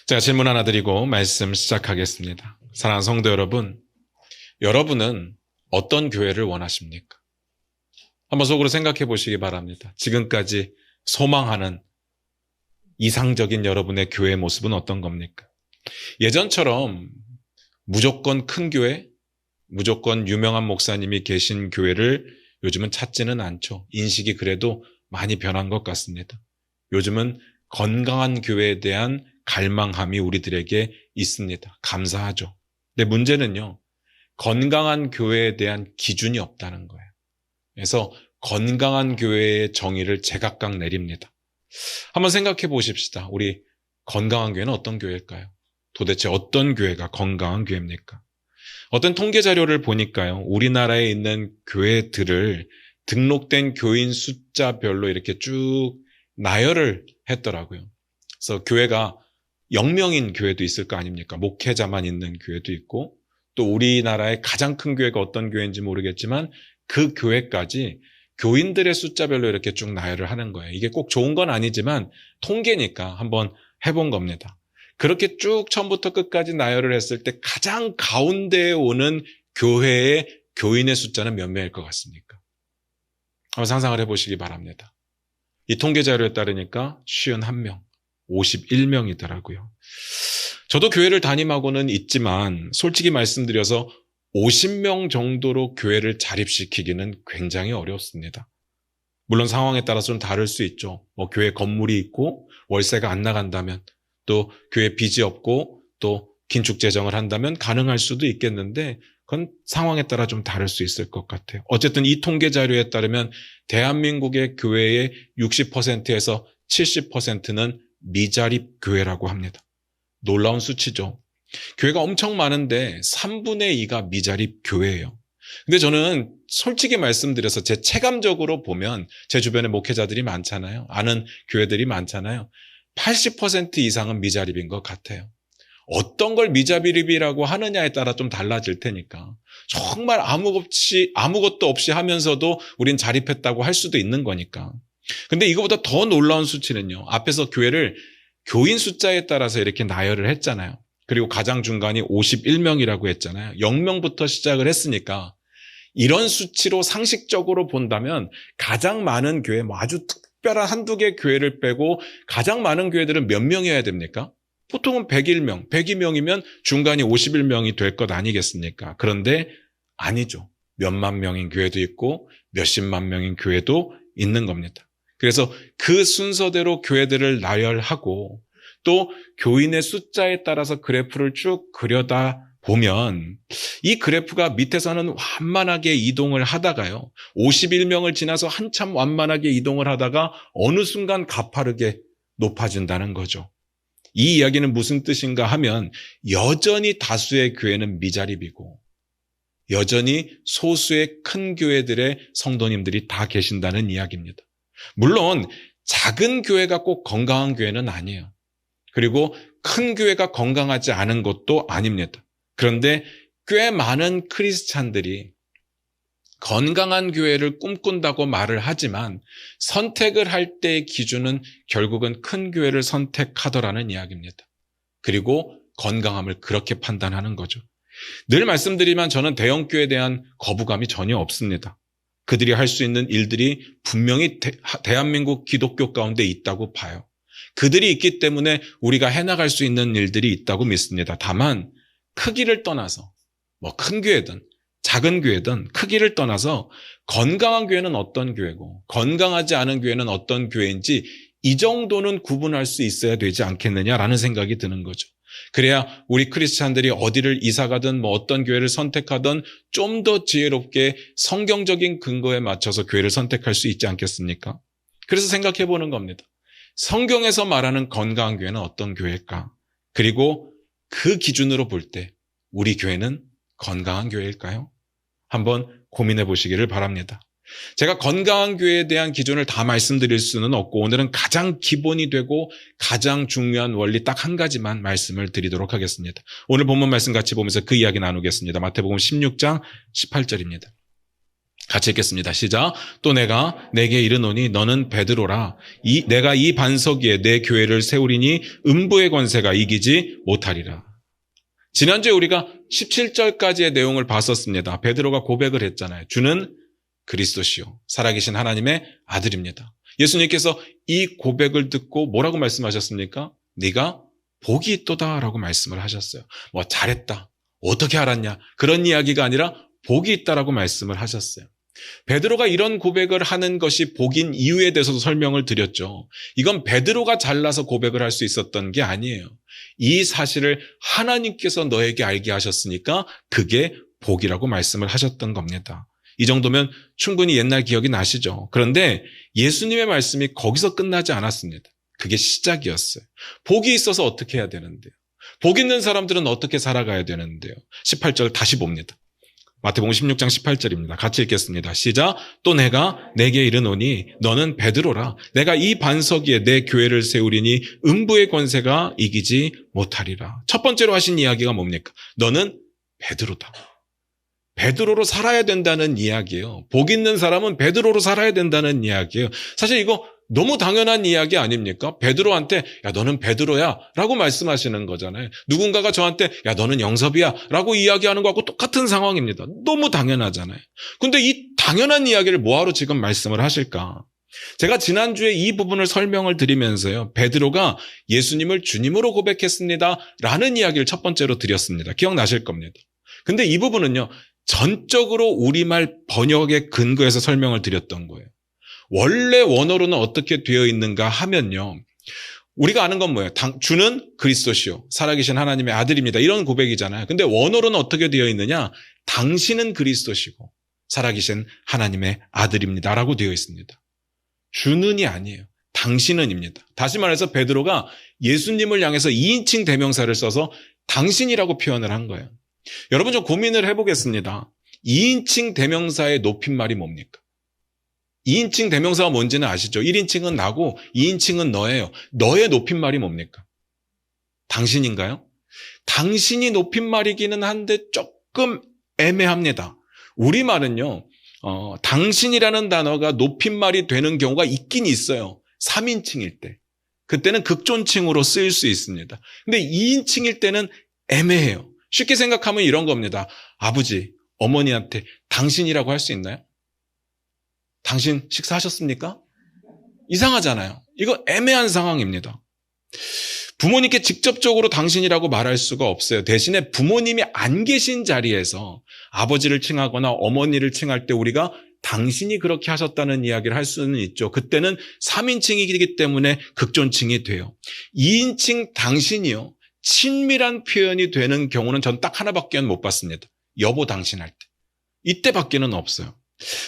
제가 질문 하나 드리고 말씀 시작하겠습니다. 사랑하는 성도 여러분, 여러분은 어떤 교회를 원하십니까? 한번 속으로 생각해 보시기 바랍니다. 지금까지 소망하는 이상적인 여러분의 교회 모습은 어떤 겁니까? 예전처럼 무조건 큰 교회, 무조건 유명한 목사님이 계신 교회를 요즘은 찾지는 않죠. 인식이 그래도 많이 변한 것 같습니다. 요즘은 건강한 교회에 대한 갈망함이 우리들에게 있습니다. 감사하죠. 근데 문제는요, 건강한 교회에 대한 기준이 없다는 거예요. 그래서 건강한 교회의 정의를 제각각 내립니다. 한번 생각해 보십시다. 우리 건강한 교회는 어떤 교회일까요? 도대체 어떤 교회가 건강한 교회입니까? 어떤 통계 자료를 보니까요, 우리나라에 있는 교회들을 등록된 교인 숫자별로 이렇게 쭉 나열을 했더라고요. 그래서 교회가 0명인 교회도 있을 거 아닙니까? 목회자만 있는 교회도 있고, 또 우리나라의 가장 큰 교회가 어떤 교회인지 모르겠지만 그 교회까지 교인들의 숫자별로 이렇게 쭉 나열을 하는 거예요. 이게 꼭 좋은 건 아니지만 통계니까 한번 해본 겁니다. 그렇게 쭉 처음부터 끝까지 나열을 했을 때 가장 가운데에 오는 교회의 교인의 숫자는 몇 명일 것 같습니까? 한번 상상을 해보시기 바랍니다. 이 통계 자료에 따르니까 51명, 51명이더라고요. 저도 교회를 담임하고는 있지만 솔직히 말씀드려서 50명 정도로 교회를 자립시키기는 굉장히 어렵습니다. 물론 상황에 따라서 좀 다를 수 있죠. 교회 건물이 있고 월세가 안 나간다면, 또 교회 빚이 없고 또 긴축 재정을 한다면 가능할 수도 있겠는데, 그건 상황에 따라 좀 다를 수 있을 것 같아요. 어쨌든 이 통계 자료에 따르면 대한민국의 교회의 60%에서 70%는 미자립 교회라고 합니다. 놀라운 수치죠. 교회가 엄청 많은데 3분의 2가 미자립 교회예요. 근데 저는 솔직히 말씀드려서 제 체감적으로 보면 제 주변에 목회자들이 많잖아요. 아는 교회들이 많잖아요. 80% 이상은 미자립인 것 같아요. 어떤 걸 미자립이라고 하느냐에 따라 좀 달라질 테니까. 정말 아무것도 없이 하면서도 우린 자립했다고 할 수도 있는 거니까. 근데 이거보다 더 놀라운 수치는요, 앞에서 교회를 교인 숫자에 따라서 이렇게 나열을 했잖아요. 그리고 가장 중간이 51명이라고 했잖아요. 0명부터 시작을 했으니까 이런 수치로 상식적으로 본다면 가장 많은 교회, 아주 특별한 한두 개 교회를 빼고 가장 많은 교회들은 몇 명이어야 됩니까? 보통은 101명, 102명이면 중간이 51명이 될 것 아니겠습니까? 그런데 아니죠. 몇만 명인 교회도 있고 몇십만 명인 교회도 있는 겁니다. 그래서 그 순서대로 교회들을 나열하고 또 교인의 숫자에 따라서 그래프를 쭉 그려다 보면 이 그래프가 밑에서는 완만하게 이동을 하다가요, 51명을 지나서 한참 완만하게 이동을 하다가 어느 순간 가파르게 높아진다는 거죠. 이 이야기는 무슨 뜻인가 하면 여전히 다수의 교회는 미자립이고 여전히 소수의 큰 교회들의 성도님들이 다 계신다는 이야기입니다. 물론 작은 교회가 꼭 건강한 교회는 아니에요. 그리고 큰 교회가 건강하지 않은 것도 아닙니다. 그런데 꽤 많은 크리스찬들이 건강한 교회를 꿈꾼다고 말을 하지만 선택을 할 때의 기준은 결국은 큰 교회를 선택하더라는 이야기입니다. 그리고 건강함을 그렇게 판단하는 거죠. 늘 말씀드리면 저는 대형교회에 대한 거부감이 전혀 없습니다. 그들이 할 수 있는 일들이 분명히 대한민국 기독교 가운데 있다고 봐요. 그들이 있기 때문에 우리가 해나갈 수 있는 일들이 있다고 믿습니다. 다만 크기를 떠나서 큰 교회든 작은 교회든 크기를 떠나서 건강한 교회는 어떤 교회고 건강하지 않은 교회는 어떤 교회인지 이 정도는 구분할 수 있어야 되지 않겠느냐라는 생각이 드는 거죠. 그래야 우리 크리스찬들이 어디를 이사가든 어떤 교회를 선택하든 좀 더 지혜롭게 성경적인 근거에 맞춰서 교회를 선택할 수 있지 않겠습니까? 그래서 생각해 보는 겁니다. 성경에서 말하는 건강한 교회는 어떤 교회일까? 그리고 그 기준으로 볼 때 우리 교회는 건강한 교회일까요? 한번 고민해 보시기를 바랍니다. 제가 건강한 교회에 대한 기준을 다 말씀드릴 수는 없고 오늘은 가장 기본이 되고 가장 중요한 원리 딱 한 가지만 말씀을 드리도록 하겠습니다. 오늘 본문 말씀 같이 보면서 그 이야기 나누겠습니다. 마태복음 16장 18절입니다. 같이 읽겠습니다. 시작. 또 내가 내게 이르노니 너는 베드로라. 내가 이 반석 위에 내 교회를 세우리니 음부의 권세가 이기지 못하리라. 지난주에 우리가 17절까지의 내용을 봤었습니다. 베드로가 고백을 했잖아요. 주는 그리스도시요 살아계신 하나님의 아들입니다. 예수님께서 이 고백을 듣고 뭐라고 말씀하셨습니까? 네가 복이 있도다라고 말씀을 하셨어요. 뭐 잘했다. 어떻게 알았냐? 그런 이야기가 아니라 복이 있다라고 말씀을 하셨어요. 베드로가 이런 고백을 하는 것이 복인 이유에 대해서도 설명을 드렸죠. 이건 베드로가 잘나서 고백을 할 수 있었던 게 아니에요. 이 사실을 하나님께서 너에게 알게 하셨으니까 그게 복이라고 말씀을 하셨던 겁니다. 이 정도면 충분히 옛날 기억이 나시죠. 그런데 예수님의 말씀이 거기서 끝나지 않았습니다. 그게 시작이었어요. 복이 있어서 어떻게 해야 되는데요? 복 있는 사람들은 어떻게 살아가야 되는데요? 18절 다시 봅니다. 마태복음 16장 18절입니다. 같이 읽겠습니다. 시작. 또 내가 내게 이르노니 너는 베드로라. 내가 이 반석 위에 내 교회를 세우리니 음부의 권세가 이기지 못하리라. 첫 번째로 하신 이야기가 뭡니까? 너는 베드로다. 베드로로 살아야 된다는 이야기예요. 복 있는 사람은 베드로로 살아야 된다는 이야기예요. 사실 이거 너무 당연한 이야기 아닙니까? 베드로한테 야 너는 베드로야 라고 말씀하시는 거잖아요. 누군가가 저한테 야 너는 영섭이야 라고 이야기하는 거하고 똑같은 상황입니다. 너무 당연하잖아요. 근데 이 당연한 이야기를 뭐하러 지금 말씀을 하실까? 제가 지난주에 이 부분을 설명을 드리면서요. 베드로가 예수님을 주님으로 고백했습니다 라는 이야기를 첫 번째로 드렸습니다. 기억나실 겁니다. 근데 이 부분은요. 전적으로 우리말 번역의 근거에서 설명을 드렸던 거예요. 원래 원어로는 어떻게 되어 있는가 하면요. 우리가 아는 건 뭐예요? 주는 그리스도시요 살아계신 하나님의 아들입니다. 이런 고백이잖아요. 근데 원어로는 어떻게 되어 있느냐? 당신은 그리스도시고 살아계신 하나님의 아들입니다. 라고 되어 있습니다. 주는이 아니에요. 당신은입니다. 다시 말해서 베드로가 예수님을 향해서 2인칭 대명사를 써서 당신이라고 표현을 한 거예요. 여러분 좀 고민을 해보겠습니다. 2인칭 대명사의 높임말이 뭡니까? 2인칭 대명사가 뭔지는 아시죠? 1인칭은 나고 2인칭은 너예요. 너의 높임말이 뭡니까? 당신인가요? 당신이 높임말이기는 한데 조금 애매합니다. 우리말은요. 당신이라는 단어가 높임말이 되는 경우가 있긴 있어요. 3인칭일 때. 그때는 극존칭으로 쓰일 수 있습니다. 근데 2인칭일 때는 애매해요. 쉽게 생각하면 이런 겁니다. 아버지, 어머니한테 당신이라고 할 수 있나요? 당신 식사하셨습니까? 이상하잖아요. 이거 애매한 상황입니다. 부모님께 직접적으로 당신이라고 말할 수가 없어요. 대신에 부모님이 안 계신 자리에서 아버지를 칭하거나 어머니를 칭할 때 우리가 당신이 그렇게 하셨다는 이야기를 할 수는 있죠. 그때는 3인칭이기 때문에 극존칭이 돼요. 2인칭 당신이요. 친밀한 표현이 되는 경우는 전 딱 하나밖에 못 봤습니다. 여보 당신 할 때. 이때밖에는 없어요.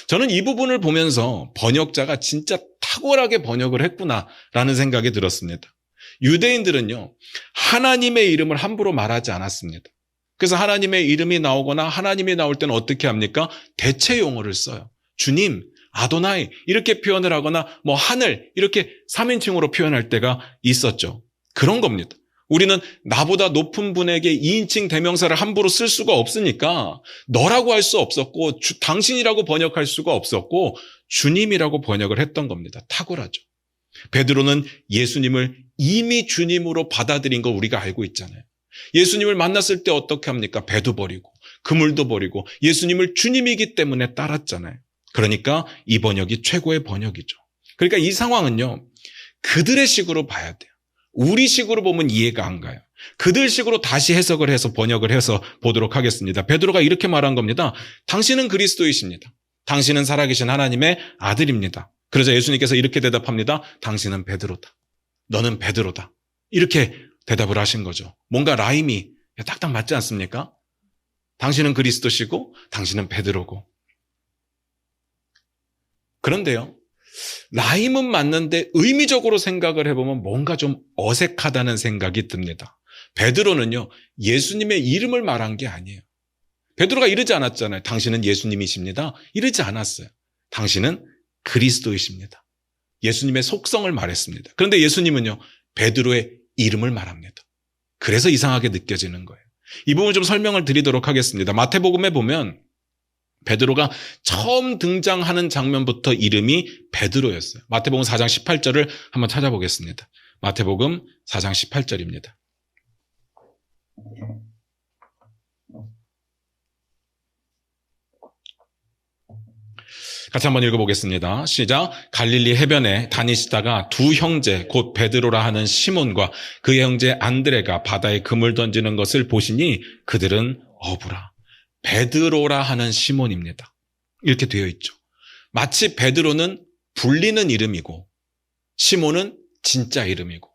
저는 이 부분을 보면서 번역자가 진짜 탁월하게 번역을 했구나라는 생각이 들었습니다. 유대인들은요. 하나님의 이름을 함부로 말하지 않았습니다. 그래서 하나님의 이름이 나오거나 하나님이 나올 때는 어떻게 합니까? 대체 용어를 써요. 주님, 아도나이 이렇게 표현을 하거나 뭐 하늘 이렇게 3인칭으로 표현할 때가 있었죠. 그런 겁니다. 우리는 나보다 높은 분에게 2인칭 대명사를 함부로 쓸 수가 없으니까 너라고 할 수 없었고 당신이라고 번역할 수가 없었고 주님이라고 번역을 했던 겁니다. 탁월하죠. 베드로는 예수님을 이미 주님으로 받아들인 거 우리가 알고 있잖아요. 예수님을 만났을 때 어떻게 합니까? 배도 버리고 그물도 버리고 예수님을 주님이기 때문에 따랐잖아요. 그러니까 이 번역이 최고의 번역이죠. 그러니까 이 상황은요. 그들의 식으로 봐야 돼요. 우리 식으로 보면 이해가 안 가요. 그들 식으로 다시 해석을 해서 번역을 해서 보도록 하겠습니다. 베드로가 이렇게 말한 겁니다. 당신은 그리스도이십니다. 당신은 살아계신 하나님의 아들입니다. 그러자 예수님께서 이렇게 대답합니다. 당신은 베드로다. 너는 베드로다. 이렇게 대답을 하신 거죠. 뭔가 라임이 딱딱 맞지 않습니까? 당신은 그리스도시고 당신은 베드로고. 그런데요. 라임은 맞는데 의미적으로 생각을 해보면 뭔가 좀 어색하다는 생각이 듭니다. 베드로는요. 예수님의 이름을 말한 게 아니에요. 베드로가 이러지 않았잖아요. 당신은 예수님이십니다. 이러지 않았어요. 당신은 그리스도이십니다. 예수님의 속성을 말했습니다. 그런데 예수님은요. 베드로의 이름을 말합니다. 그래서 이상하게 느껴지는 거예요. 이 부분 좀 설명을 드리도록 하겠습니다. 마태복음에 보면 베드로가 처음 등장하는 장면부터 이름이 베드로였어요. 마태복음 4장 18절을 한번 찾아보겠습니다. 마태복음 4장 18절입니다. 같이 한번 읽어보겠습니다. 시작. 갈릴리 해변에 다니시다가 두 형제 곧 베드로라 하는 시몬과 그의 형제 안드레가 바다에 금을 던지는 것을 보시니 그들은 어부라. 베드로라 하는 시몬입니다. 이렇게 되어 있죠. 마치 베드로는 불리는 이름이고 시몬은 진짜 이름이고,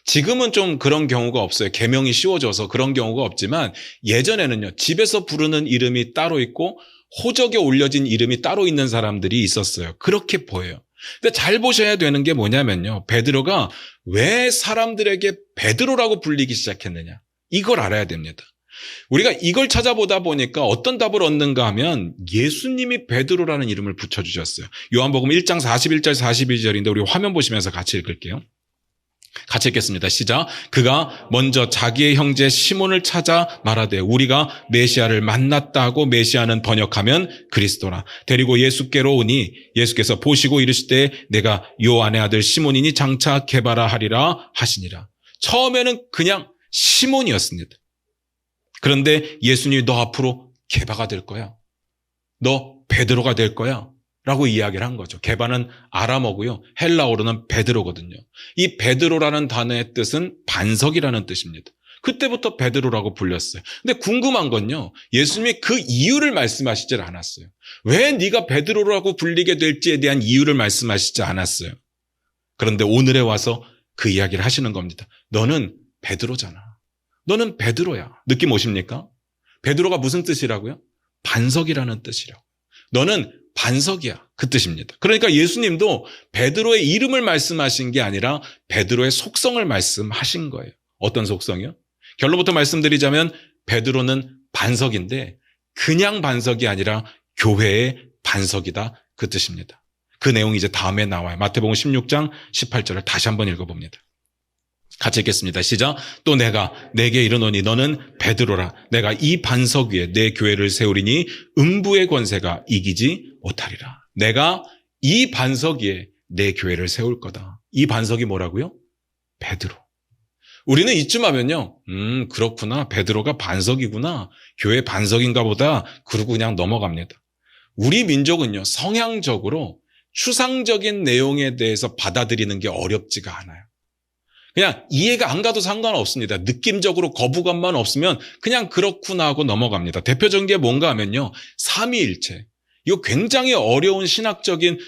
지금은 좀 그런 경우가 없어요. 계명이 쉬워져서 그런 경우가 없지만 예전에는요, 집에서 부르는 이름이 따로 있고 호적에 올려진 이름이 따로 있는 사람들이 있었어요. 그렇게 보여요. 근데 잘 보셔야 되는 게 뭐냐면요, 베드로가 왜 사람들에게 베드로라고 불리기 시작했느냐, 이걸 알아야 됩니다. 우리가 이걸 찾아보다 보니까 어떤 답을 얻는가 하면 예수님이 베드로라는 이름을 붙여주셨어요. 요한복음 1장 41절 42절인데 우리 화면 보시면서 같이 읽을게요. 같이 읽겠습니다. 시작. 그가 먼저 자기의 형제 시몬을 찾아 말하되 우리가 메시아를 만났다 하고, 메시아는 번역하면 그리스도라. 데리고 예수께로 오니 예수께서 보시고 이르시되 내가 요한의 아들 시몬이니 장차 게바라 하리라 하시니라. 처음에는 그냥 시몬이었습니다. 그런데 예수님이 너 앞으로 게바가 될 거야, 너 베드로가 될 거야 라고 이야기를 한 거죠. 게바는 아람어고요, 헬라어로는 베드로거든요. 이 베드로라는 단어의 뜻은 반석이라는 뜻입니다. 그때부터 베드로라고 불렸어요. 근데 궁금한 건요, 예수님이 그 이유를 말씀하시질 않았어요. 왜 네가 베드로라고 불리게 될지에 대한 이유를 말씀하시지 않았어요. 그런데 오늘에 와서 그 이야기를 하시는 겁니다. 너는 베드로잖아. 너는 베드로야. 느낌 오십니까? 베드로가 무슨 뜻이라고요? 반석이라는 뜻이라고. 너는 반석이야, 그 뜻입니다. 그러니까 예수님도 베드로의 이름을 말씀하신 게 아니라 베드로의 속성을 말씀하신 거예요. 어떤 속성이요? 결론부터 말씀드리자면 베드로는 반석인데 그냥 반석이 아니라 교회의 반석이다, 그 뜻입니다. 그 내용이 이제 다음에 나와요. 마태복음 16장 18절을 다시 한번 읽어봅니다. 같이 읽겠습니다. 시작. 또 내가 내게 이르노니 너는 베드로라. 내가 이 반석 위에 내 교회를 세우리니 음부의 권세가 이기지 못하리라. 내가 이 반석 위에 내 교회를 세울 거다. 이 반석이 뭐라고요? 베드로. 우리는 이쯤 하면요, 그렇구나, 베드로가 반석이구나, 교회 반석인가 보다, 그러고 그냥 넘어갑니다. 우리 민족은요, 성향적으로 추상적인 내용에 대해서 받아들이는 게 어렵지가 않아요. 그냥 이해가 안 가도 상관없습니다. 느낌적으로 거부감만 없으면 그냥 그렇구나 하고 넘어갑니다. 대표적인 게 뭔가 하면요, 삼위일체. 이거 굉장히 어려운 신학적인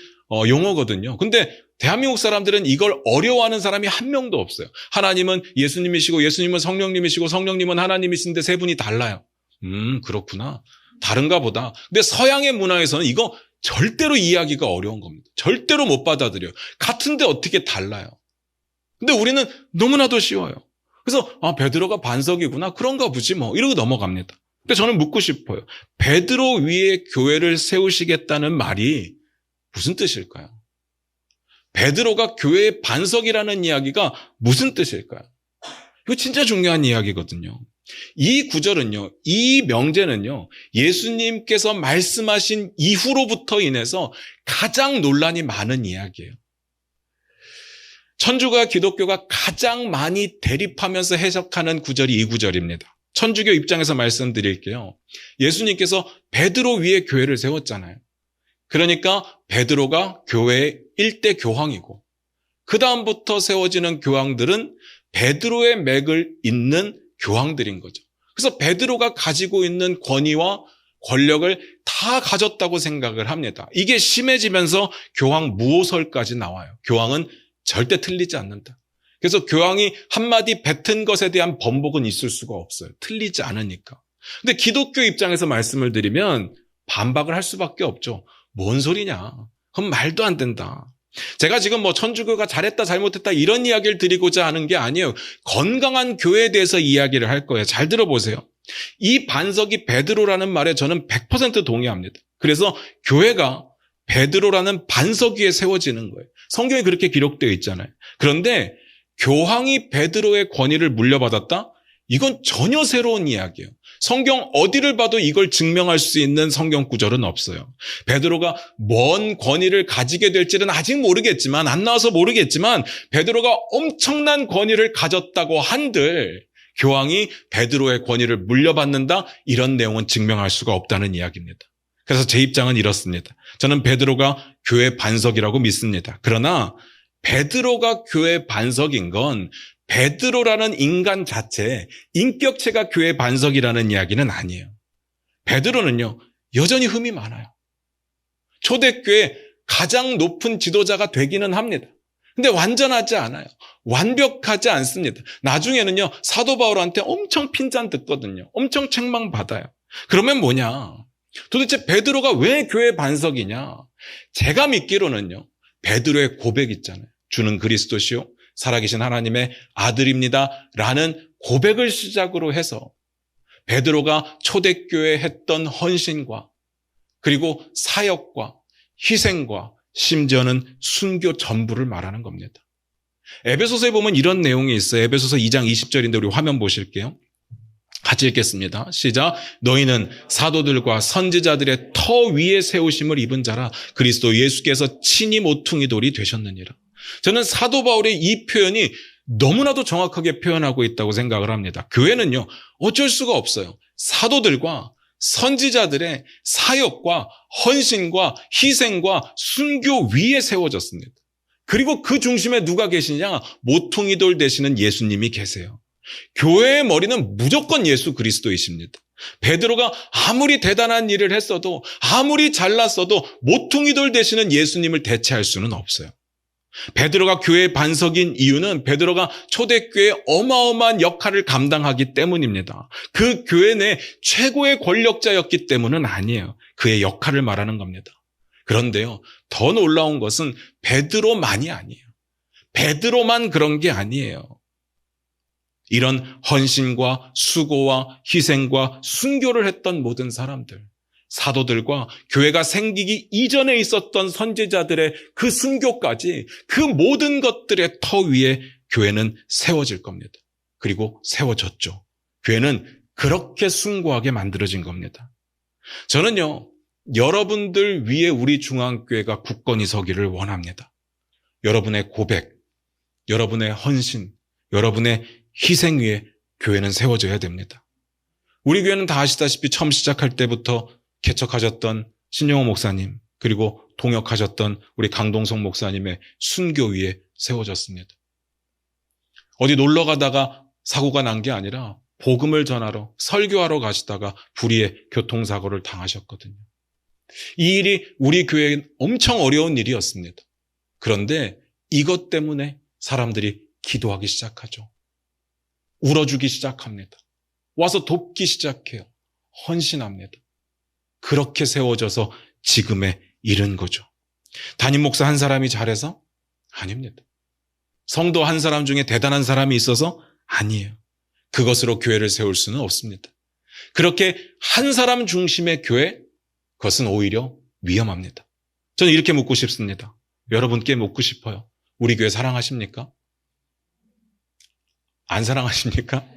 용어거든요. 근데 대한민국 사람들은 이걸 어려워하는 사람이 한 명도 없어요. 하나님은 예수님이시고 예수님은 성령님이시고 성령님은 하나님이신데 세 분이 달라요. 그렇구나, 다른가 보다. 근데 서양의 문화에서는 이거 절대로 이해하기가 어려운 겁니다. 절대로 못 받아들여요. 같은데 어떻게 달라요? 근데 우리는 너무나도 쉬워요. 그래서 베드로가 반석이구나, 그런가 보지 뭐, 이러고 넘어갑니다. 근데 저는 묻고 싶어요. 베드로 위에 교회를 세우시겠다는 말이 무슨 뜻일까요? 베드로가 교회의 반석이라는 이야기가 무슨 뜻일까요? 이거 진짜 중요한 이야기거든요. 이 구절은요, 이 명제는요, 예수님께서 말씀하신 이후로부터 인해서 가장 논란이 많은 이야기예요. 천주교와 기독교가 가장 많이 대립하면서 해석하는 구절이 이 구절입니다. 천주교 입장에서 말씀드릴게요. 예수님께서 베드로 위에 교회를 세웠잖아요. 그러니까 베드로가 교회의 일대 교황이고, 그 다음부터 세워지는 교황들은 베드로의 맥을 잇는 교황들인 거죠. 그래서 베드로가 가지고 있는 권위와 권력을 다 가졌다고 생각을 합니다. 이게 심해지면서 교황 무호설까지 나와요. 교황은 절대 틀리지 않는다. 그래서 교황이 한마디 뱉은 것에 대한 번복은 있을 수가 없어요. 틀리지 않으니까. 근데 기독교 입장에서 말씀을 드리면 반박을 할 수밖에 없죠. 뭔 소리냐? 그건 말도 안 된다. 제가 지금 천주교가 잘했다 잘못했다 이런 이야기를 드리고자 하는 게 아니에요. 건강한 교회에 대해서 이야기를 할 거예요. 잘 들어보세요. 이 반석이 베드로라는 말에 저는 100% 동의합니다. 그래서 교회가 베드로라는 반석 위에 세워지는 거예요. 성경에 그렇게 기록되어 있잖아요. 그런데 교황이 베드로의 권위를 물려받았다? 이건 전혀 새로운 이야기예요. 성경 어디를 봐도 이걸 증명할 수 있는 성경 구절은 없어요. 베드로가 뭔 권위를 가지게 될지는 아직 모르겠지만, 안 나와서 모르겠지만 베드로가 엄청난 권위를 가졌다고 한들 교황이 베드로의 권위를 물려받는다, 이런 내용은 증명할 수가 없다는 이야기입니다. 그래서 제 입장은 이렇습니다. 저는 베드로가 교회 반석이라고 믿습니다. 그러나 베드로가 교회 반석인 건 베드로라는 인간 자체, 인격체가 교회 반석이라는 이야기는 아니에요. 베드로는요, 여전히 흠이 많아요. 초대교회 가장 높은 지도자가 되기는 합니다. 근데 완전하지 않아요. 완벽하지 않습니다. 나중에는요, 사도 바울한테 엄청 핀잔 듣거든요. 엄청 책망받아요. 그러면 뭐냐? 도대체 베드로가 왜 교회 반석이냐? 제가 믿기로는요, 베드로의 고백 있잖아요. 주는 그리스도시요 살아계신 하나님의 아들입니다 라는 고백을 시작으로 해서 베드로가 초대교회에 했던 헌신과 그리고 사역과 희생과 심지어는 순교 전부를 말하는 겁니다. 에베소서에 보면 이런 내용이 있어요. 에베소서 2장 20절인데 우리 화면 보실게요. 같이 읽겠습니다. 시작. 너희는 사도들과 선지자들의 터 위에 세우심을 입은 자라 그리스도 예수께서 친히 모퉁이 돌이 되셨느니라. 저는 사도 바울의 이 표현이 너무나도 정확하게 표현하고 있다고 생각을 합니다. 교회는요, 어쩔 수가 없어요. 사도들과 선지자들의 사역과 헌신과 희생과 순교 위에 세워졌습니다. 그리고 그 중심에 누가 계시냐? 모퉁이 돌 되시는 예수님이 계세요. 교회의 머리는 무조건 예수 그리스도이십니다. 베드로가 아무리 대단한 일을 했어도, 아무리 잘났어도 모퉁이 돌 되시는 예수님을 대체할 수는 없어요. 베드로가 교회의 반석인 이유는 베드로가 초대교회의 어마어마한 역할을 감당하기 때문입니다. 그 교회 내 최고의 권력자였기 때문은 아니에요. 그의 역할을 말하는 겁니다. 그런데요, 더 놀라운 것은 베드로만이 아니에요. 베드로만 그런 게 아니에요. 이런 헌신과 수고와 희생과 순교를 했던 모든 사람들, 사도들과 교회가 생기기 이전에 있었던 선지자들의 그 순교까지 그 모든 것들의 터 위에 교회는 세워질 겁니다. 그리고 세워졌죠. 교회는 그렇게 숭고하게 만들어진 겁니다. 저는요, 여러분들 위에 우리 중앙교회가 굳건히 서기를 원합니다. 여러분의 고백, 여러분의 헌신, 여러분의 희생 위에 교회는 세워져야 됩니다. 우리 교회는 다 아시다시피 처음 시작할 때부터 개척하셨던 신영호 목사님, 그리고 동역하셨던 우리 강동석 목사님의 순교 위에 세워졌습니다. 어디 놀러 가다가 사고가 난 게 아니라 복음을 전하러, 설교하러 가시다가 불의의 교통사고를 당하셨거든요. 이 일이 우리 교회에 엄청 어려운 일이었습니다. 그런데 이것 때문에 사람들이 기도하기 시작하죠. 울어주기 시작합니다. 와서 돕기 시작해요. 헌신합니다. 그렇게 세워져서 지금에 이른 거죠. 담임 목사 한 사람이 잘해서? 아닙니다. 성도 한 사람 중에 대단한 사람이 있어서? 아니에요. 그것으로 교회를 세울 수는 없습니다. 그렇게 한 사람 중심의 교회, 그것은 오히려 위험합니다. 저는 이렇게 묻고 싶습니다. 여러분께 묻고 싶어요. 우리 교회 사랑하십니까? 안 사랑하십니까?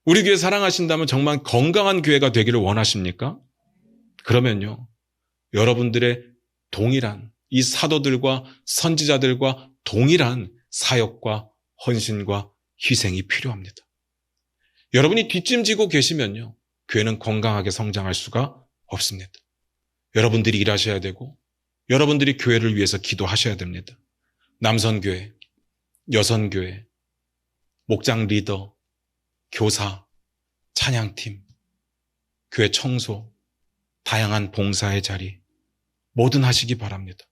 우리 교회 사랑하신다면 정말 건강한 교회가 되기를 원하십니까? 그러면요, 여러분들의 동일한 이 사도들과 선지자들과 동일한 사역과 헌신과 희생이 필요합니다. 여러분이 뒷짐지고 계시면요, 교회는 건강하게 성장할 수가 없습니다. 여러분들이 일하셔야 되고 여러분들이 교회를 위해서 기도하셔야 됩니다. 남선교회, 여선교회, 목장 리더, 교사, 찬양팀, 교회 청소, 다양한 봉사의 자리 뭐든 하시기 바랍니다.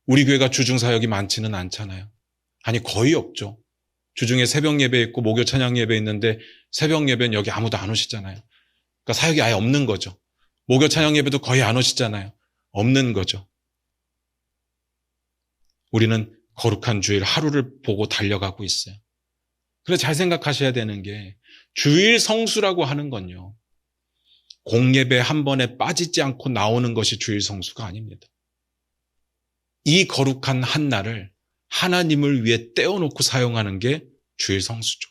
우리 교회가 주중사역이 많지는 않잖아요. 아니 거의 없죠. 주중에 새벽 예배 있고 목요 찬양 예배 있는데 새벽 예배는 여기 아무도 안 오시잖아요. 그러니까 사역이 아예 없는 거죠. 목요 찬양 예배도 거의 안 오시잖아요. 없는 거죠. 우리는 거룩한 주일 하루를 보고 달려가고 있어요. 그래서 잘 생각하셔야 되는 게 주일 성수라고 하는 건요, 공예배 한 번에 빠지지 않고 나오는 것이 주일 성수가 아닙니다. 이 거룩한 한 날을 하나님을 위해 떼어놓고 사용하는 게 주일 성수죠.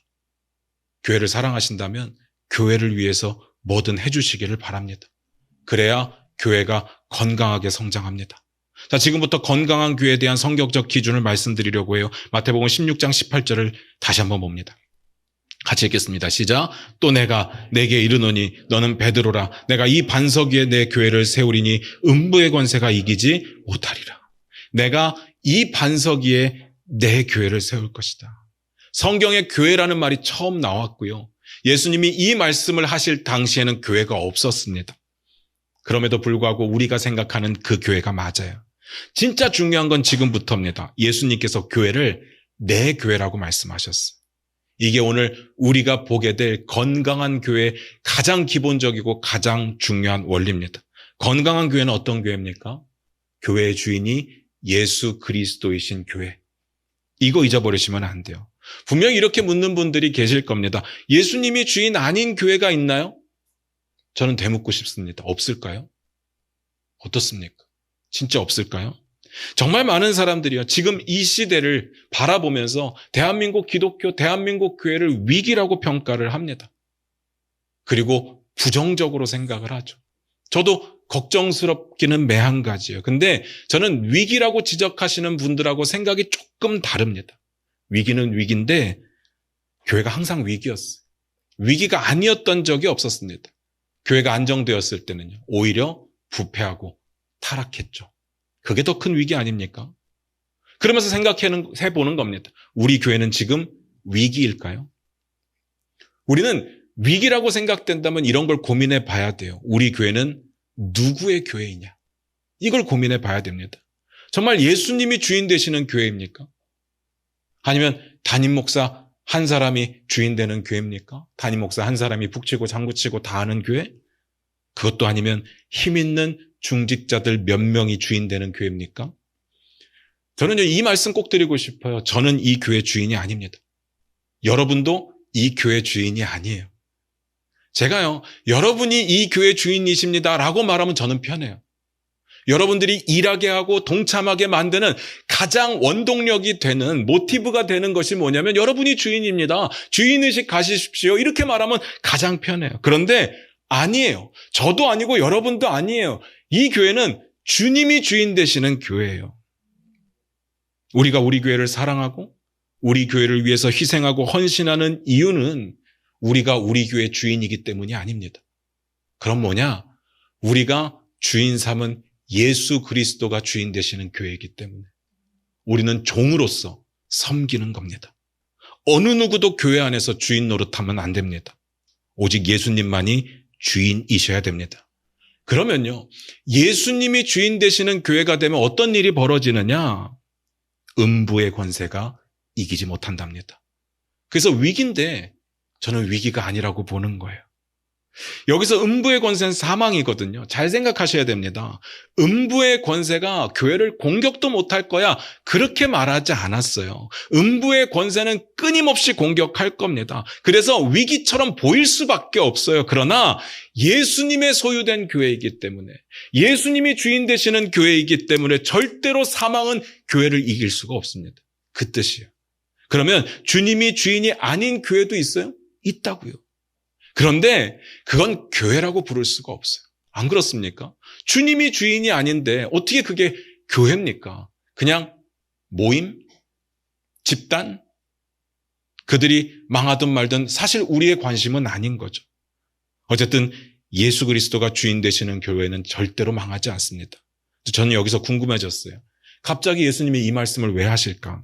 교회를 사랑하신다면 교회를 위해서 뭐든 해주시기를 바랍니다. 그래야 교회가 건강하게 성장합니다. 자, 지금부터 건강한 교회에 대한 성경적 기준을 말씀드리려고 해요. 마태복음 16장 18절을 다시 한번 봅니다. 같이 읽겠습니다. 시작. 또 내가 내게 이르노니 너는 베드로라. 내가 이 반석 위에 내 교회를 세우리니 음부의 권세가 이기지 못하리라. 내가 이 반석 위에 내 교회를 세울 것이다. 성경에 교회라는 말이 처음 나왔고요. 예수님이 이 말씀을 하실 당시에는 교회가 없었습니다. 그럼에도 불구하고 우리가 생각하는 그 교회가 맞아요. 진짜 중요한 건 지금부터입니다. 예수님께서 교회를 내 교회라고 말씀하셨어요. 이게 오늘 우리가 보게 될 건강한 교회의 가장 기본적이고 가장 중요한 원리입니다. 건강한 교회는 어떤 교회입니까? 교회의 주인이 예수 그리스도이신 교회. 이거 잊어버리시면 안 돼요. 분명히 이렇게 묻는 분들이 계실 겁니다. 예수님이 주인 아닌 교회가 있나요? 저는 되묻고 싶습니다. 없을까요? 어떻습니까? 진짜 없을까요? 정말 많은 사람들이요. 지금 이 시대를 바라보면서 대한민국 기독교, 대한민국 교회를 위기라고 평가를 합니다. 그리고 부정적으로 생각을 하죠. 저도 걱정스럽기는 매한 가지예요. 근데 저는 위기라고 지적하시는 분들하고 생각이 조금 다릅니다. 위기는 위기인데 교회가 항상 위기였어요. 위기가 아니었던 적이 없었습니다. 교회가 안정되었을 때는요. 오히려 부패하고 타락했죠. 그게 더 큰 위기 아닙니까? 그러면서 생각해보는 겁니다. 우리 교회는 지금 위기일까요? 우리는 위기라고 생각된다면 이런 걸 고민해 봐야 돼요. 우리 교회는 누구의 교회이냐? 이걸 고민해 봐야 됩니다. 정말 예수님이 주인 되시는 교회입니까? 아니면 담임 목사 한 사람이 주인 되는 교회입니까? 담임 목사 한 사람이 북치고 장구치고 다 하는 교회? 그것도 아니면 힘 있는 중직자들 몇 명이 주인 되는 교회입니까? 저는 이 말씀 꼭 드리고 싶어요. 저는 이 교회 주인이 아닙니다. 여러분도 이 교회 주인이 아니에요. 제가요, 여러분이 이 교회 주인이십니다라고 말하면 저는 편해요. 여러분들이 일하게 하고 동참하게 만드는 가장 원동력이 되는 모티브가 되는 것이 뭐냐면 여러분이 주인입니다. 주인의식 가지십시오. 이렇게 말하면 가장 편해요. 그런데 아니에요. 저도 아니고 여러분도 아니에요. 이 교회는 주님이 주인 되시는 교회예요. 우리가 우리 교회를 사랑하고 우리 교회를 위해서 희생하고 헌신하는 이유는 우리가 우리 교회 주인이기 때문이 아닙니다. 그럼 뭐냐? 우리가 주인 삼은 예수 그리스도가 주인 되시는 교회이기 때문에 우리는 종으로서 섬기는 겁니다. 어느 누구도 교회 안에서 주인 노릇하면 안 됩니다. 오직 예수님만이 주인이셔야 됩니다. 그러면요, 예수님이 주인 되시는 교회가 되면 어떤 일이 벌어지느냐? 음부의 권세가 이기지 못한답니다. 그래서 위기인데 저는 위기가 아니라고 보는 거예요. 여기서 음부의 권세는 사망이거든요. 잘 생각하셔야 됩니다. 음부의 권세가 교회를 공격도 못할 거야. 그렇게 말하지 않았어요. 음부의 권세는 끊임없이 공격할 겁니다. 그래서 위기처럼 보일 수밖에 없어요. 그러나 예수님의 소유된 교회이기 때문에, 예수님이 주인 되시는 교회이기 때문에 절대로 사망은 교회를 이길 수가 없습니다. 그 뜻이에요. 그러면 주님이 주인이 아닌 교회도 있어요? 있다고요. 그런데 그건 교회라고 부를 수가 없어요. 안 그렇습니까? 주님이 주인이 아닌데 어떻게 그게 교회입니까? 그냥 모임? 집단? 그들이 망하든 말든 사실 우리의 관심은 아닌 거죠. 어쨌든 예수 그리스도가 주인 되시는 교회는 절대로 망하지 않습니다. 저는 여기서 궁금해졌어요. 갑자기 예수님이 이 말씀을 왜 하실까?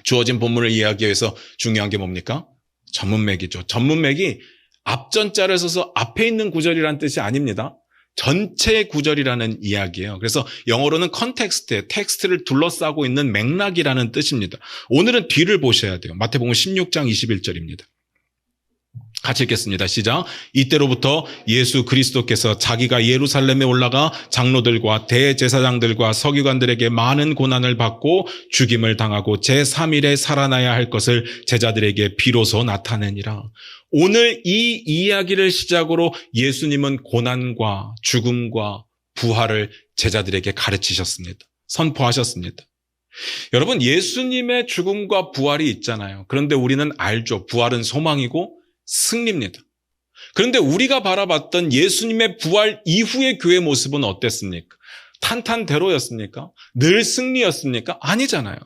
주어진 본문을 이해하기 위해서 중요한 게 뭡니까? 전문맥이죠. 전문맥이 앞전자를 써서 앞에 있는 구절이라는 뜻이 아닙니다. 전체 구절이라는 이야기예요. 그래서 영어로는 컨텍스트, 텍스트를 둘러싸고 있는 맥락이라는 뜻입니다. 오늘은 뒤를 보셔야 돼요. 마태복음 16장 21절입니다. 같이 읽겠습니다. 시작. 이때로부터 예수 그리스도께서 자기가 예루살렘에 올라가 장로들과 대제사장들과 서기관들에게 많은 고난을 받고 죽임을 당하고 제3일에 살아나야 할 것을 제자들에게 비로소 나타내니라. 오늘 이 이야기를 시작으로 예수님은 고난과 죽음과 부활을 제자들에게 가르치셨습니다. 선포하셨습니다. 여러분, 예수님의 죽음과 부활이 있잖아요. 그런데 우리는 알죠. 부활은 소망이고 승리입니다. 그런데 우리가 바라봤던 예수님의 부활 이후의 교회 모습은 어땠습니까? 탄탄대로였습니까? 늘 승리였습니까? 아니잖아요.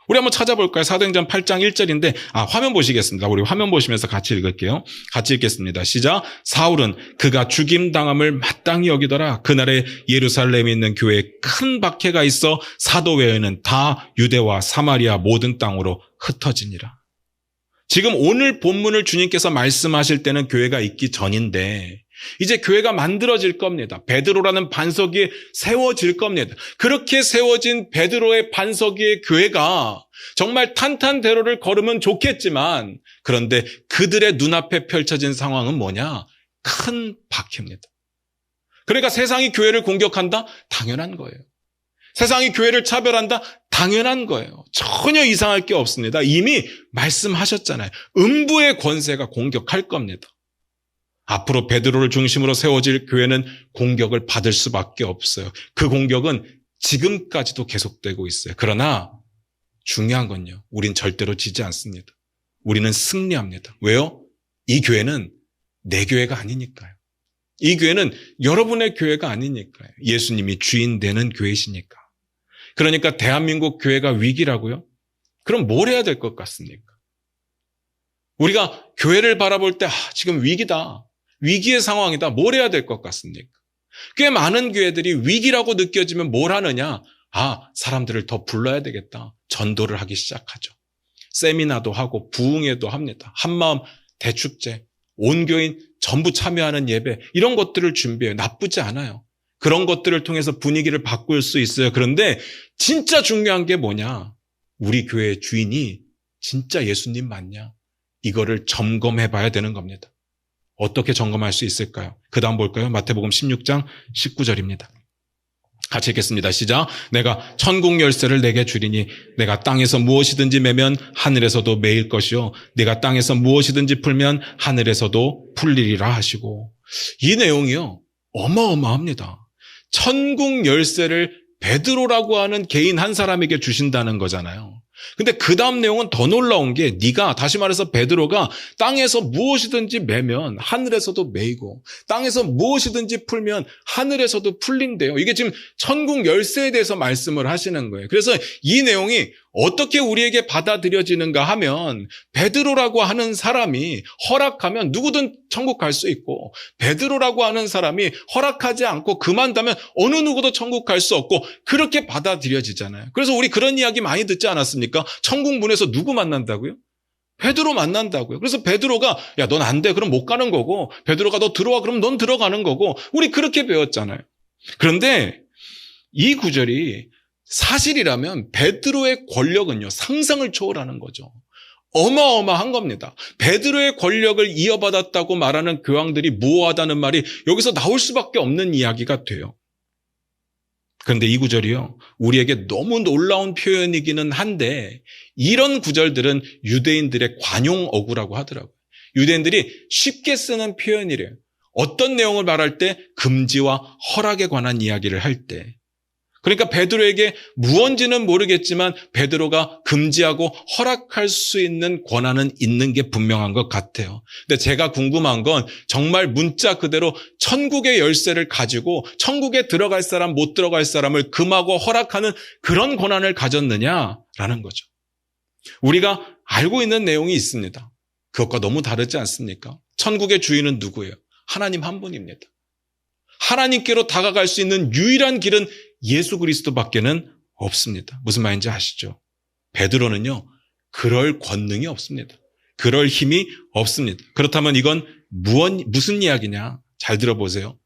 우리 한번 찾아볼까요? 사도행전 8장 1절인데, 화면 보시겠습니다. 우리 화면 보시면서 같이 읽을게요. 같이 읽겠습니다. 시작. 사울은 그가 죽임당함을 마땅히 여기더라. 그날에 예루살렘에 있는 교회에 큰 박해가 있어 사도 외에는 다 유대와 사마리아 모든 땅으로 흩어지니라. 지금 오늘 본문을 주님께서 말씀하실 때는 교회가 있기 전인데 이제 교회가 만들어질 겁니다. 베드로라는 반석 위에 세워질 겁니다. 그렇게 세워진 베드로의 반석 위의 교회가 정말 탄탄대로를 걸으면 좋겠지만 그런데 그들의 눈앞에 펼쳐진 상황은 뭐냐? 큰 박해입니다. 그러니까 세상이 교회를 공격한다? 당연한 거예요. 세상이 교회를 차별한다? 당연한 거예요. 전혀 이상할 게 없습니다. 이미 말씀하셨잖아요. 음부의 권세가 공격할 겁니다. 앞으로 베드로를 중심으로 세워질 교회는 공격을 받을 수밖에 없어요. 그 공격은 지금까지도 계속되고 있어요. 그러나 중요한 건요. 우린 절대로 지지 않습니다. 우리는 승리합니다. 왜요? 이 교회는 내 교회가 아니니까요. 이 교회는 여러분의 교회가 아니니까요. 예수님이 주인 되는 교회시니까. 그러니까 대한민국 교회가 위기라고요? 그럼 뭘 해야 될 것 같습니까? 우리가 교회를 바라볼 때 지금 위기다. 위기의 상황이다. 뭘 해야 될 것 같습니까? 꽤 많은 교회들이 위기라고 느껴지면 뭘 하느냐? 사람들을 더 불러야 되겠다. 전도를 하기 시작하죠. 세미나도 하고 부흥회도 합니다. 한마음 대축제, 온 교인 전부 참여하는 예배 이런 것들을 준비해요. 나쁘지 않아요. 그런 것들을 통해서 분위기를 바꿀 수 있어요. 그런데 진짜 중요한 게 뭐냐? 우리 교회의 주인이 진짜 예수님 맞냐? 이거를 점검해 봐야 되는 겁니다. 어떻게 점검할 수 있을까요? 그 다음 볼까요? 마태복음 16장 19절입니다. 같이 읽겠습니다. 시작. 내가 천국 열쇠를 내게 주리니 내가 땅에서 무엇이든지 매면 하늘에서도 매일 것이요 내가 땅에서 무엇이든지 풀면 하늘에서도 풀리리라 하시고, 이 내용이요 어마어마합니다. 천국 열쇠를 베드로라고 하는 개인 한 사람에게 주신다는 거잖아요. 근데 그 다음 내용은 더 놀라운 게, 네가, 다시 말해서 베드로가 땅에서 무엇이든지 매면 하늘에서도 매이고 땅에서 무엇이든지 풀면 하늘에서도 풀린대요. 이게 지금 천국 열쇠에 대해서 말씀을 하시는 거예요. 그래서 이 내용이 어떻게 우리에게 받아들여지는가 하면, 베드로라고 하는 사람이 허락하면 누구든 천국 갈 수 있고, 베드로라고 하는 사람이 허락하지 않고 그만두면 어느 누구도 천국 갈 수 없고, 그렇게 받아들여지잖아요. 그래서 우리 그런 이야기 많이 듣지 않았습니까? 천국 문에서 누구 만난다고요? 베드로 만난다고요. 그래서 베드로가 야, 넌 안 돼. 그럼 못 가는 거고, 베드로가 너 들어와. 그럼 넌 들어가는 거고, 우리 그렇게 배웠잖아요. 그런데 이 구절이 사실이라면 베드로의 권력은요, 상상을 초월하는 거죠. 어마어마한 겁니다. 베드로의 권력을 이어받았다고 말하는 교황들이 무오하다는 말이 여기서 나올 수밖에 없는 이야기가 돼요. 그런데 이 구절이요, 우리에게 너무 놀라운 표현이기는 한데, 이런 구절들은 유대인들의 관용어구라고 하더라고요. 유대인들이 쉽게 쓰는 표현이래요. 어떤 내용을 말할 때? 금지와 허락에 관한 이야기를 할 때. 그러니까 베드로에게 무언지는 모르겠지만 베드로가 금지하고 허락할 수 있는 권한은 있는 게 분명한 것 같아요. 근데 제가 궁금한 건, 정말 문자 그대로 천국의 열쇠를 가지고 천국에 들어갈 사람 못 들어갈 사람을 금하고 허락하는 그런 권한을 가졌느냐라는 거죠. 우리가 알고 있는 내용이 있습니다. 그것과 너무 다르지 않습니까? 천국의 주인은 누구예요? 하나님 한 분입니다. 하나님께로 다가갈 수 있는 유일한 길은 예수 그리스도밖에는 없습니다. 무슨 말인지 아시죠? 베드로는요, 그럴 권능이 없습니다. 그럴 힘이 없습니다. 그렇다면 이건 무슨 이야기냐? 잘 들어보세요.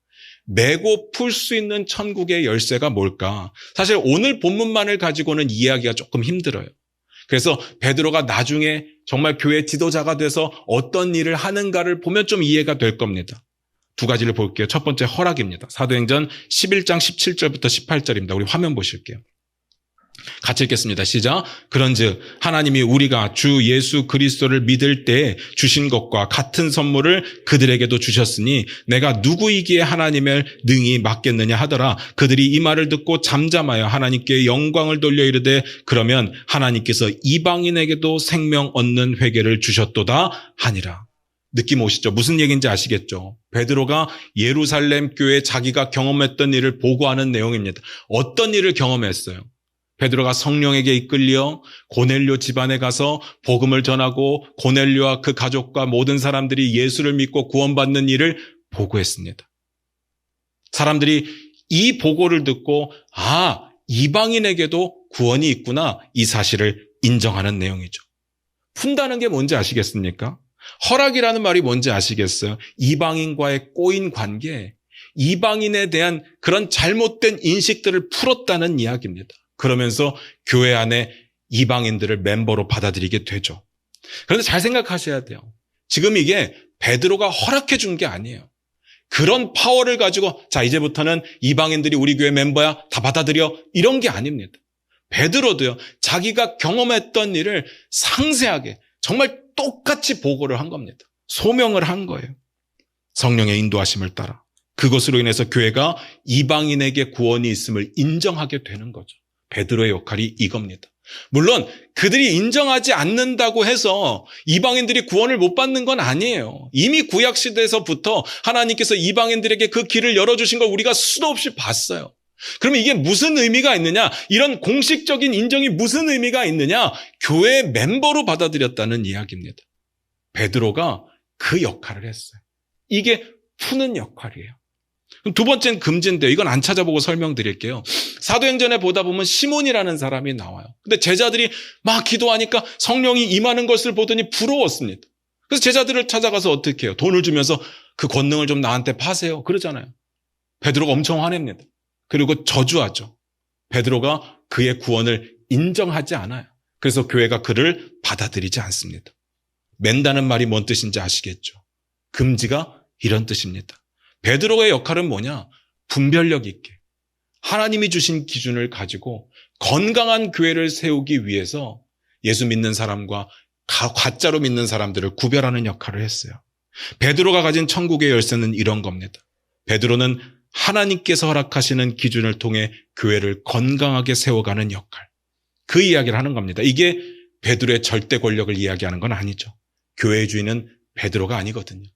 매고 풀 수 있는 천국의 열쇠가 뭘까? 사실 오늘 본문만을 가지고는 이해하기가 조금 힘들어요. 그래서 베드로가 나중에 정말 교회 지도자가 돼서 어떤 일을 하는가를 보면 좀 이해가 될 겁니다. 두 가지를 볼게요. 첫 번째, 허락입니다. 사도행전 11장 17절부터 18절입니다. 우리 화면 보실게요. 같이 읽겠습니다. 시작. 그런즉 하나님이 우리가 주 예수 그리스도를 믿을 때 주신 것과 같은 선물을 그들에게도 주셨으니 내가 누구이기에 하나님을 능히 맡겠느냐 하더라. 그들이 이 말을 듣고 잠잠하여 하나님께 영광을 돌려 이르되 그러면 하나님께서 이방인에게도 생명 얻는 회개를 주셨도다 하니라. 느낌 오시죠? 무슨 얘기인지 아시겠죠? 베드로가 예루살렘 교회에 자기가 경험했던 일을 보고하는 내용입니다. 어떤 일을 경험했어요? 베드로가 성령에게 이끌려 고넬료 집안에 가서 복음을 전하고 고넬료와 그 가족과 모든 사람들이 예수를 믿고 구원받는 일을 보고했습니다. 사람들이 이 보고를 듣고 이방인에게도 구원이 있구나, 이 사실을 인정하는 내용이죠. 푼다는 게 뭔지 아시겠습니까? 허락이라는 말이 뭔지 아시겠어요? 이방인과의 꼬인 관계, 이방인에 대한 그런 잘못된 인식들을 풀었다는 이야기입니다. 그러면서 교회 안에 이방인들을 멤버로 받아들이게 되죠. 그런데 잘 생각하셔야 돼요. 지금 이게 베드로가 허락해 준 게 아니에요. 그런 파워를 가지고 자, 이제부터는 이방인들이 우리 교회 멤버야, 다 받아들여, 이런 게 아닙니다. 베드로도요, 자기가 경험했던 일을 상세하게 정말 똑같이 보고를 한 겁니다. 소명을 한 거예요. 성령의 인도하심을 따라. 그것으로 인해서 교회가 이방인에게 구원이 있음을 인정하게 되는 거죠. 베드로의 역할이 이겁니다. 물론 그들이 인정하지 않는다고 해서 이방인들이 구원을 못 받는 건 아니에요. 이미 구약시대에서부터 하나님께서 이방인들에게 그 길을 열어주신 걸 우리가 수도 없이 봤어요. 그러면 이게 무슨 의미가 있느냐? 이런 공식적인 인정이 무슨 의미가 있느냐? 교회 멤버로 받아들였다는 이야기입니다. 베드로가 그 역할을 했어요. 이게 푸는 역할이에요. 두 번째는 금지인데요. 이건 안 찾아보고 설명드릴게요. 사도행전에 보다 보면 시몬이라는 사람이 나와요. 근데 제자들이 막 기도하니까 성령이 임하는 것을 보더니 부러웠습니다. 그래서 제자들을 찾아가서 어떻게 해요? 돈을 주면서 그 권능을 좀 나한테 파세요. 그러잖아요. 베드로가 엄청 화냅니다. 그리고 저주하죠. 베드로가 그의 구원을 인정하지 않아요. 그래서 교회가 그를 받아들이지 않습니다. 맨다는 말이 뭔 뜻인지 아시겠죠? 금지가 이런 뜻입니다. 베드로의 역할은 뭐냐? 분별력 있게 하나님이 주신 기준을 가지고 건강한 교회를 세우기 위해서 예수 믿는 사람과 가짜로 믿는 사람들을 구별하는 역할을 했어요. 베드로가 가진 천국의 열쇠는 이런 겁니다. 베드로는 하나님께서 허락하시는 기준을 통해 교회를 건강하게 세워가는 역할. 그 이야기를 하는 겁니다. 이게 베드로의 절대 권력을 이야기하는 건 아니죠. 교회의 주인은 베드로가 아니거든요.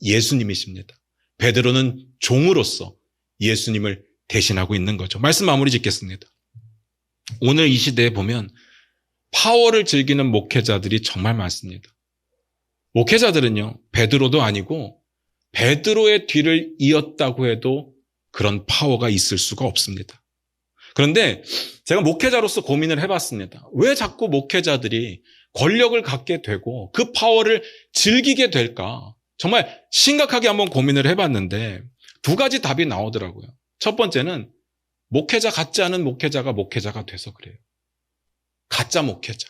예수님이십니다. 베드로는 종으로서 예수님을 대신하고 있는 거죠. 말씀 마무리 짓겠습니다. 오늘 이 시대에 보면 파워를 즐기는 목회자들이 정말 많습니다. 목회자들은요, 베드로도 아니고 베드로의 뒤를 이었다고 해도 그런 파워가 있을 수가 없습니다. 그런데 제가 목회자로서 고민을 해봤습니다. 왜 자꾸 목회자들이 권력을 갖게 되고 그 파워를 즐기게 될까? 정말 심각하게 한번 고민을 해봤는데 두 가지 답이 나오더라고요. 첫 번째는 목회자 같지 않은 목회자가 목회자가 돼서 그래요. 가짜 목회자,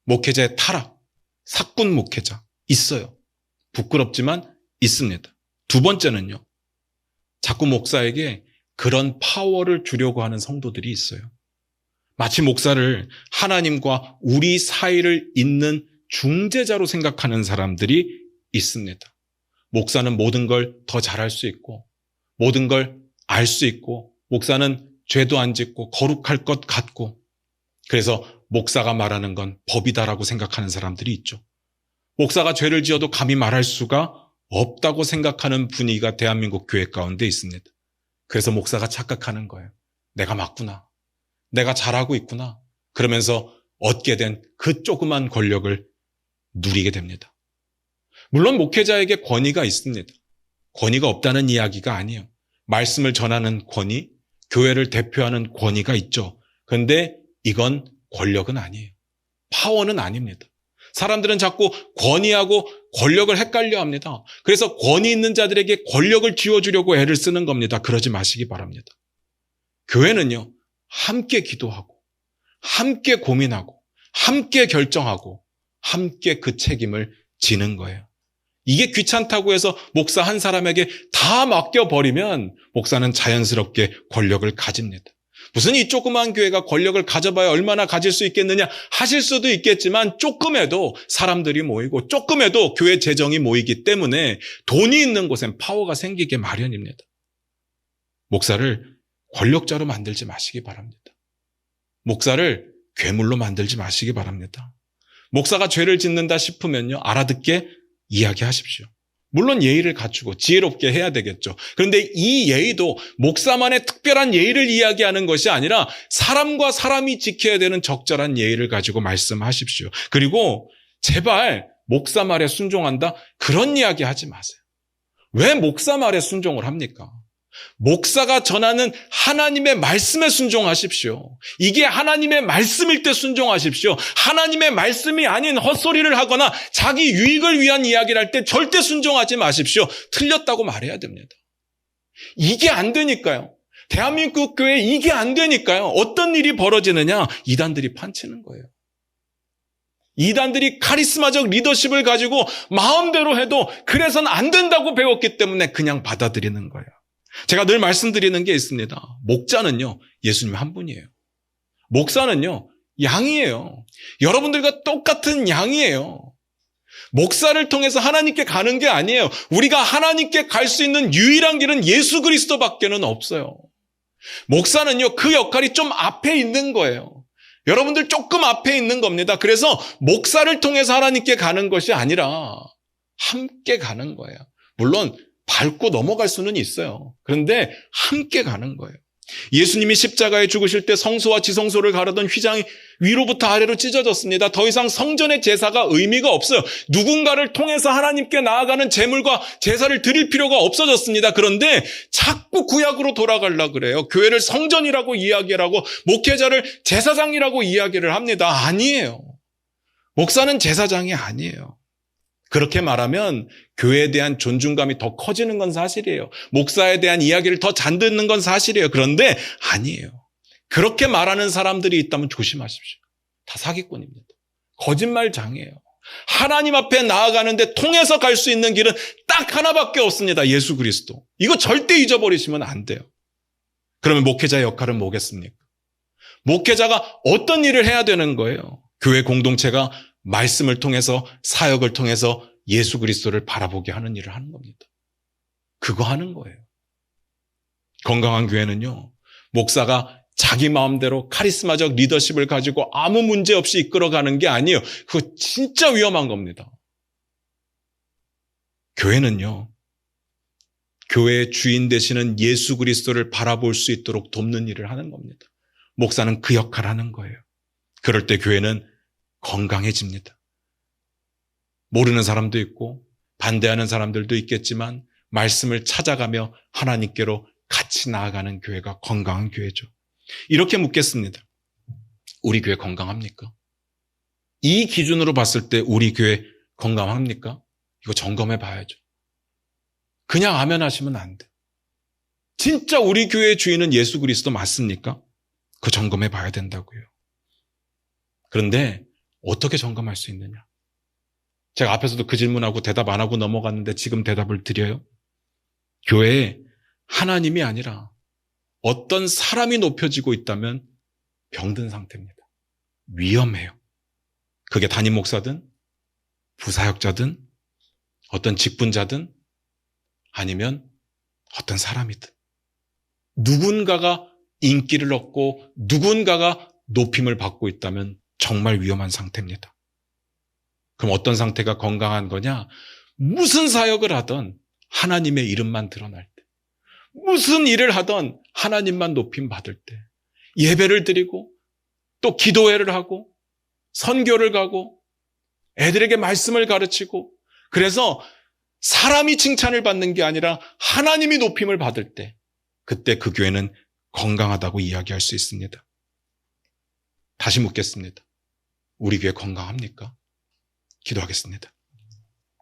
목회자의 타락, 사꾼 목회자 있어요. 부끄럽지만 있습니다. 두 번째는요, 자꾸 목사에게 그런 파워를 주려고 하는 성도들이 있어요. 마치 목사를 하나님과 우리 사이를 잇는 중재자로 생각하는 사람들이 있습니다. 목사는 모든 걸 더 잘할 수 있고 모든 걸 알 수 있고 목사는 죄도 안 짓고 거룩할 것 같고 그래서 목사가 말하는 건 법이다라고 생각하는 사람들이 있죠. 목사가 죄를 지어도 감히 말할 수가 없다고 생각하는 분위기가 대한민국 교회 가운데 있습니다. 그래서 목사가 착각하는 거예요. 내가 맞구나. 내가 잘하고 있구나. 그러면서 얻게 된 그 조그만 권력을 누리게 됩니다. 물론 목회자에게 권위가 있습니다. 권위가 없다는 이야기가 아니에요. 말씀을 전하는 권위, 교회를 대표하는 권위가 있죠. 그런데 이건 권력은 아니에요. 파워는 아닙니다. 사람들은 자꾸 권위하고 권력을 헷갈려 합니다. 그래서 권위 있는 자들에게 권력을 쥐어주려고 애를 쓰는 겁니다. 그러지 마시기 바랍니다. 교회는요, 함께 기도하고, 함께 고민하고, 함께 결정하고, 함께 그 책임을 지는 거예요. 이게 귀찮다고 해서 목사 한 사람에게 다 맡겨버리면 목사는 자연스럽게 권력을 가집니다. 무슨 이 조그만 교회가 권력을 가져봐야 얼마나 가질 수 있겠느냐 하실 수도 있겠지만 조금에도 사람들이 모이고 조금에도 교회 재정이 모이기 때문에 돈이 있는 곳엔 파워가 생기게 마련입니다. 목사를 권력자로 만들지 마시기 바랍니다. 목사를 괴물로 만들지 마시기 바랍니다. 목사가 죄를 짓는다 싶으면요, 알아듣게 이야기하십시오. 물론 예의를 갖추고 지혜롭게 해야 되겠죠. 그런데 이 예의도 목사만의 특별한 예의를 이야기하는 것이 아니라 사람과 사람이 지켜야 되는 적절한 예의를 가지고 말씀하십시오. 그리고 제발 목사 말에 순종한다? 그런 이야기 하지 마세요. 왜 목사 말에 순종을 합니까? 목사가 전하는 하나님의 말씀에 순종하십시오. 이게 하나님의 말씀일 때 순종하십시오. 하나님의 말씀이 아닌 헛소리를 하거나 자기 유익을 위한 이야기를 할 때 절대 순종하지 마십시오. 틀렸다고 말해야 됩니다. 이게 안 되니까요. 대한민국 교회에 이게 안 되니까요. 어떤 일이 벌어지느냐? 이단들이 판치는 거예요. 이단들이 카리스마적 리더십을 가지고 마음대로 해도 그래서는 안 된다고 배웠기 때문에 그냥 받아들이는 거예요. 제가 늘 말씀드리는 게 있습니다. 목자는요, 예수님 한 분이에요. 목사는요, 양이에요. 여러분들과 똑같은 양이에요. 목사를 통해서 하나님께 가는 게 아니에요. 우리가 하나님께 갈 수 있는 유일한 길은 예수 그리스도밖에는 없어요. 목사는요, 그 역할이 좀 앞에 있는 거예요. 여러분들 조금 앞에 있는 겁니다. 그래서 목사를 통해서 하나님께 가는 것이 아니라 함께 가는 거예요. 물론 밟고 넘어갈 수는 있어요. 그런데 함께 가는 거예요. 예수님이 십자가에 죽으실 때 성소와 지성소를 가르던 휘장이 위로부터 아래로 찢어졌습니다. 더 이상 성전의 제사가 의미가 없어요. 누군가를 통해서 하나님께 나아가는 제물과 제사를 드릴 필요가 없어졌습니다. 그런데 자꾸 구약으로 돌아가려고 그래요. 교회를 성전이라고 이야기를 하고 목회자를 제사장이라고 이야기를 합니다. 아니에요. 목사는 제사장이 아니에요. 그렇게 말하면 교회에 대한 존중감이 더 커지는 건 사실이에요. 목사에 대한 이야기를 더 잘 듣는 건 사실이에요. 그런데 아니에요. 그렇게 말하는 사람들이 있다면 조심하십시오. 다 사기꾼입니다. 거짓말장이에요. 하나님 앞에 나아가는데 통해서 갈 수 있는 길은 딱 하나밖에 없습니다. 예수 그리스도. 이거 절대 잊어버리시면 안 돼요. 그러면 목회자의 역할은 뭐겠습니까? 목회자가 어떤 일을 해야 되는 거예요? 교회 공동체가 말씀을 통해서 사역을 통해서 예수 그리스도를 바라보게 하는 일을 하는 겁니다. 그거 하는 거예요. 건강한 교회는요, 목사가 자기 마음대로 카리스마적 리더십을 가지고 아무 문제 없이 이끌어가는 게 아니에요. 그거 진짜 위험한 겁니다. 교회는요, 교회의 주인 되시는 예수 그리스도를 바라볼 수 있도록 돕는 일을 하는 겁니다. 목사는 그 역할을 하는 거예요. 그럴 때 교회는 건강해집니다. 모르는 사람도 있고 반대하는 사람들도 있겠지만 말씀을 찾아가며 하나님께로 같이 나아가는 교회가 건강한 교회죠. 이렇게 묻겠습니다. 우리 교회 건강합니까? 이 기준으로 봤을 때 우리 교회 건강합니까? 이거 점검해 봐야죠. 그냥 아멘 하시면 안 돼. 진짜 우리 교회의 주인은 예수 그리스도 맞습니까? 그거 점검해 봐야 된다고요. 그런데 어떻게 점검할 수 있느냐? 제가 앞에서도 그 질문하고 대답 안 하고 넘어갔는데 지금 대답을 드려요. 교회에 하나님이 아니라 어떤 사람이 높여지고 있다면 병든 상태입니다. 위험해요. 그게 담임 목사든 부사역자든 어떤 직분자든 아니면 어떤 사람이든 누군가가 인기를 얻고 누군가가 높임을 받고 있다면 정말 위험한 상태입니다. 그럼 어떤 상태가 건강한 거냐? 무슨 사역을 하던 하나님의 이름만 드러날 때, 무슨 일을 하던 하나님만 높임 받을 때, 예배를 드리고 또 기도회를 하고 선교를 가고 애들에게 말씀을 가르치고, 그래서 사람이 칭찬을 받는 게 아니라 하나님이 높임을 받을 때, 그때 그 교회는 건강하다고 이야기할 수 있습니다. 다시 묻겠습니다. 우리 교회 건강합니까? 기도하겠습니다.